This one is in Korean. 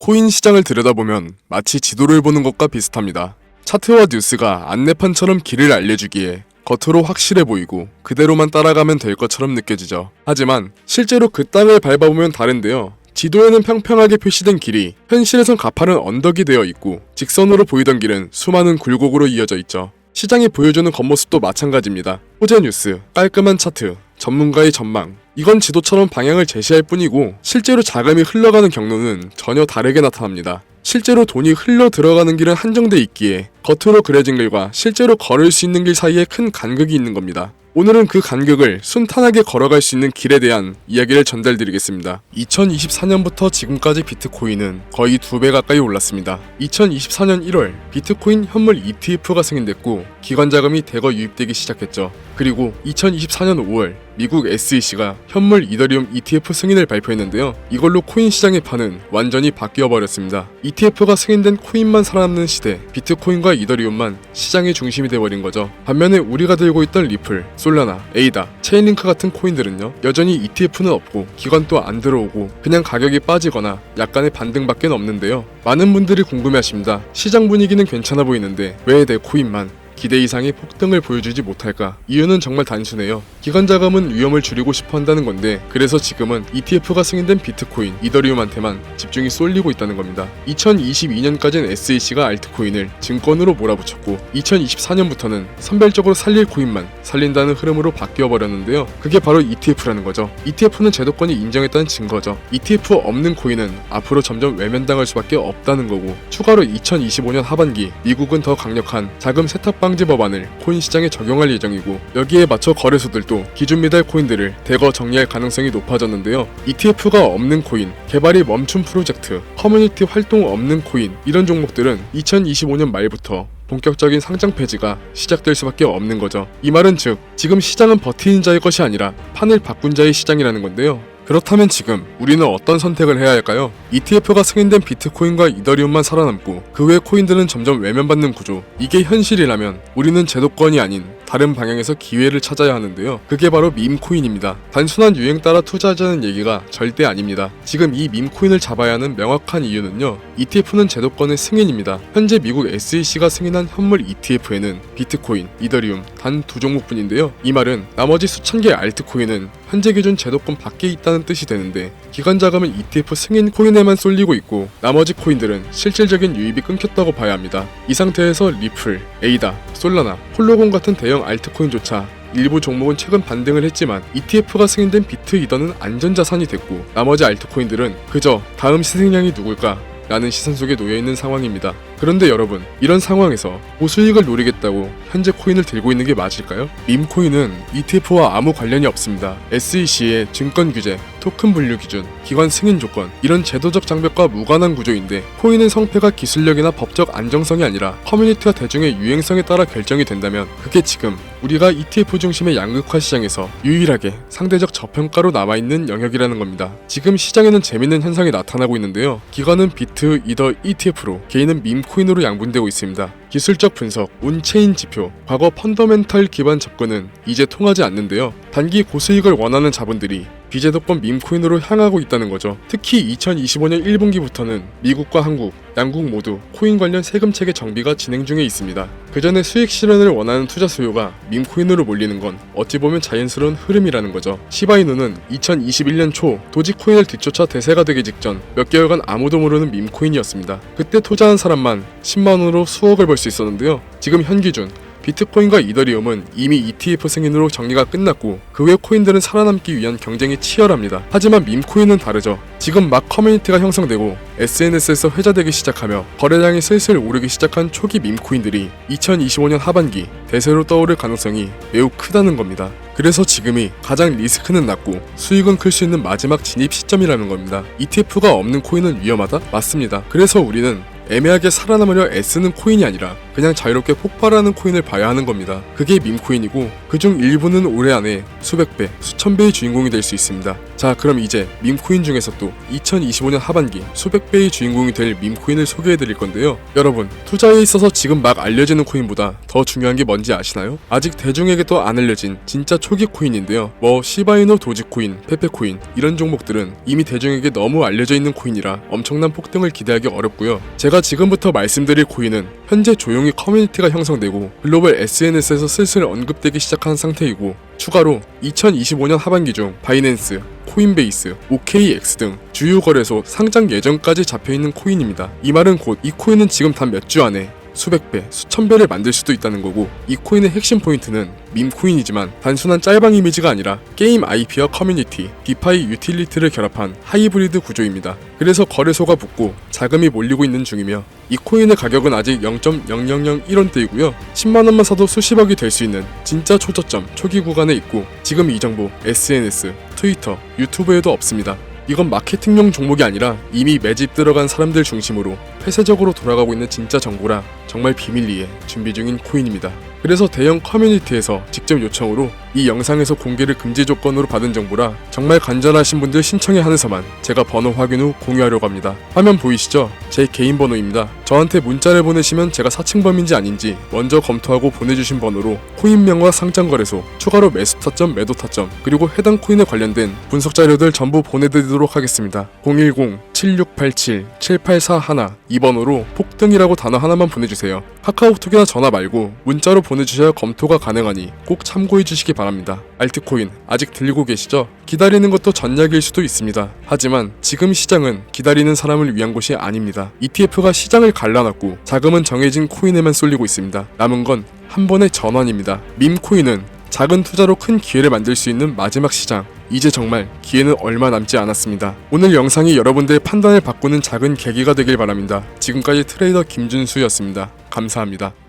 코인 시장을 들여다보면 마치 지도를 보는 것과 비슷합니다. 차트와 뉴스가 안내판처럼 길을 알려주기에 겉으로 확실해 보이고 그대로만 따라가면 될 것처럼 느껴지죠. 하지만 실제로 그 땅을 밟아보면 다른데요. 지도에는 평평하게 표시된 길이 현실에선 가파른 언덕이 되어 있고 직선으로 보이던 길은 수많은 굴곡으로 이어져 있죠. 시장이 보여주는 겉모습도 마찬가지입니다. 호재 뉴스, 깔끔한 차트, 전문가의 전망. 이건 지도처럼 방향을 제시할 뿐이고 실제로 자금이 흘러가는 경로는 전혀 다르게 나타납니다. 실제로 돈이 흘러 들어가는 길은 한정돼 있기에 겉으로 그려진 길과 실제로 걸을 수 있는 길 사이에 큰 간극이 있는 겁니다. 오늘은 그 간극을 순탄하게 걸어갈 수 있는 길에 대한 이야기를 전달드리겠습니다. 2024년부터 지금까지 비트코인은 거의 2배 가까이 올랐습니다. 2024년 1월 비트코인 현물 ETF가 승인됐고 기관 자금이 대거 유입되기 시작했죠. 그리고 2024년 5월 미국 SEC가 현물 이더리움 ETF 승인을 발표했는데요. 이걸로 코인 시장의 판은 완전히 바뀌어버렸습니다. ETF가 승인된 코인만 살아남는 시대, 비트코인과 이더리움만 시장의 중심이 돼버린 거죠. 반면에 우리가 들고 있던 리플, 솔라나, 에이다, 체인링크 같은 코인들은요, 여전히 ETF는 없고 기관도 안 들어오고 그냥 가격이 빠지거나 약간의 반등밖에 없는데요. 많은 분들이 궁금해하십니다. 시장 분위기는 괜찮아 보이는데 왜 내 코인만 기대 이상의 폭등을 보여주지 못할까? 이유는 정말 단순해요. 기관 자금은 위험을 줄이고 싶어 한다는 건데 그래서 지금은 ETF가 승인된 비트코인, 이더리움한테만 집중이 쏠리고 있다는 겁니다. 2022년까지는 SEC가 알트코인을 증권으로 몰아붙였고 2024년부터는 선별적으로 살릴 코인만 살린다는 흐름으로 바뀌어버렸는데요. 그게 바로 ETF라는 거죠. ETF는 제도권이 인정했다는 증거죠. ETF 없는 코인은 앞으로 점점 외면당할 수밖에 없다는 거고 추가로 2025년 하반기 미국은 더 강력한 자금 세탁 방지 법안을 코인 시장에 적용할 예정이고 여기에 맞춰 거래소들도 기준 미달 코인들을 대거 정리할 가능성이 높아졌는데요. ETF가 없는 코인, 개발이 멈춘 프로젝트, 커뮤니티 활동 없는 코인 이런 종목들은 2025년 말부터 본격적인 상장 폐지가 시작될 수밖에 없는 거죠. 이 말은 즉 지금 시장은 버티는 자의 것이 아니라 판을 바꾼 자의 시장이라는 건데요. 그렇다면 지금 우리는 어떤 선택을 해야 할까요? ETF가 승인된 비트코인과 이더리움만 살아남고 그 외 코인들은 점점 외면받는 구조. 이게 현실이라면 우리는 제도권이 아닌 다른 방향에서 기회를 찾아야 하는데요. 그게 바로 밈코인입니다. 단순한 유행 따라 투자하자는 얘기가 절대 아닙니다. 지금 이 밈코인을 잡아야 하는 명확한 이유는요. ETF는 제도권의 승인입니다. 현재 미국 SEC가 승인한 현물 ETF에는 비트코인, 이더리움 단 2종목뿐인데요. 이 말은 나머지 수천 개의 알트코인은 현재 기준 제도권 밖에 있다는 뜻이 되는데 기관 자금은 ETF 승인 코인에만 쏠리고 있고 나머지 코인들은 실질적인 유입이 끊겼다고 봐야 합니다. 이 상태에서 리플, 에이다, 솔라나, 폴로곤 같은 대형 알트코인조차 일부 종목은 최근 반등을 했지만 ETF가 승인된 비트 이더는 안전자산이 됐고 나머지 알트코인들은 그저 다음 희생양이 누굴까? 라는 시선 속에 놓여있는 상황입니다. 그런데 여러분, 이런 상황에서 고수익을 노리겠다고 현재 코인을 들고 있는 게 맞을까요? 밈코인은 ETF와 아무 관련이 없습니다. SEC의 증권 규제, 토큰 분류 기준, 기관 승인 조건 이런 제도적 장벽과 무관한 구조인데 코인은 성패가 기술력이나 법적 안정성이 아니라 커뮤니티와 대중의 유행성에 따라 결정이 된다면 그게 지금 우리가 ETF 중심의 양극화 시장에서 유일하게 상대적 저평가로 남아있는 영역이라는 겁니다. 지금 시장에는 재밌는 현상이 나타나고 있는데요. 기관은 비트, 이더, ETF로 개인은 밈코인으로 양분되고 있습니다. 기술적 분석, 온체인 지표, 과거 펀더멘털 기반 접근은 이제 통하지 않는데요. 단기 고수익을 원하는 자본들이 비제도권 밈코인으로 향하고 있다는 거죠. 특히 2025년 1분기부터는 미국과 한국, 양국 모두 코인 관련 세금 체계 정비가 진행 중에 있습니다. 그 전에 수익 실현을 원하는 투자 수요가 밈코인으로 몰리는 건 어찌 보면 자연스러운 흐름이라는 거죠. 시바이누는 2021년 초 도지코인을 뒤쫓아 대세가 되기 직전 몇 개월간 아무도 모르는 밈코인이었습니다. 그때 투자한 사람만 10만원으로 수억을 벌 수 있었는데요. 지금 현 기준 비트코인과 이더리움은 이미 ETF 승인으로 정리가 끝났고 그 외 코인들은 살아남기 위한 경쟁이 치열합니다. 하지만 밈코인은 다르죠. 지금 막 커뮤니티가 형성되고 SNS에서 회자되기 시작하며 거래량이 슬슬 오르기 시작한 초기 밈코인들이 2025년 하반기 대세로 떠오를 가능성이 매우 크다는 겁니다. 그래서 지금이 가장 리스크는 낮고 수익은 클 수 있는 마지막 진입 시점이라는 겁니다. ETF가 없는 코인은 위험하다? 맞습니다. 그래서 우리는 애매하게 살아남으려 애쓰는 코인이 아니라 그냥 자유롭게 폭발하는 코인을 봐야 하는 겁니다. 그게 밈코인이고 그중 일부는 올해 안에 수백 배, 수천 배의 주인공이 될 수 있습니다. 자, 그럼 이제 밈코인 중에서 또 2025년 하반기 수백 배의 주인공이 될 밈코인을 소개해드릴 건데요. 여러분, 투자에 있어서 지금 막 알려지는 코인보다 더 중요한 게 뭔지 아시나요? 아직 대중에게도 안 알려진 진짜 초기 코인인데요. 뭐 시바이노 도지코인, 페페코인 이런 종목들은 이미 대중에게 너무 알려져 있는 코인이라 엄청난 폭등을 기대하기 어렵고요. 제가 지금부터 말씀드릴 코인은 현재 조용히 커뮤니티가 형성되고 글로벌 SNS에서 슬슬 언급되기 시작한 상태이고, 추가로 2025년 하반기 중 바이낸스, 코인베이스, OKX 등 주요 거래소 상장 예정까지 잡혀있는 코인입니다. 이 말은 곧 이 코인은 지금 단 몇 주 안에 수백 배, 수천 배를 만들 수도 있다는 거고, 이 코인의 핵심 포인트는 밈코인이지만 단순한 짤방 이미지가 아니라 게임 IP와 커뮤니티, 디파이 유틸리티를 결합한 하이브리드 구조입니다. 그래서 거래소가 붙고 자금이 몰리고 있는 중이며, 이 코인의 가격은 아직 0.0001원대이고요. 10만원만 사도 수십억이 될 수 있는 진짜 초저점, 초기 구간에 있고, 지금 이 정보 SNS, 트위터, 유튜브에도 없습니다. 이건 마케팅용 종목이 아니라 이미 매집 들어간 사람들 중심으로 폐쇄적으로 돌아가고 있는 진짜 정보라 정말 비밀리에 준비 중인 코인입니다. 그래서 대형 커뮤니티에서 직접 요청으로 이 영상에서 공개를 금지 조건으로 받은 정보라 정말 간절하신 분들 신청에 한해서만 제가 번호 확인 후 공유하려고 합니다. 화면 보이시죠? 제 개인 번호입니다. 저한테 문자를 보내시면 제가 사칭범인지 아닌지 먼저 검토하고 보내주신 번호로 코인명과 상장거래소, 추가로 매수 타점, 매도 타점, 그리고 해당 코인에 관련된 분석 자료들 전부 보내드리도록 하겠습니다. 010-7687-7841 이 번호로 폭등이라고 단어 하나만 보내주세요. 카카오톡이나 전화 말고 문자로 보내주셔야 검토가 가능하니 꼭 참고해주시기 바랍니다. 알트코인 아직 들고 계시죠? 기다리는 것도 전략일 수도 있습니다. 하지만 지금 시장은 기다리는 사람을 위한 곳이 아닙니다. ETF가 시장을 갈라놨고 자금은 정해진 코인에만 쏠리고 있습니다. 남은 건 한 번의 전환입니다. 밈코인은 작은 투자로 큰 기회를 만들 수 있는 마지막 시장. 이제 정말 기회는 얼마 남지 않았습니다. 오늘 영상이 여러분들의 판단을 바꾸는 작은 계기가 되길 바랍니다. 지금까지 트레이더 김준수였습니다. 감사합니다.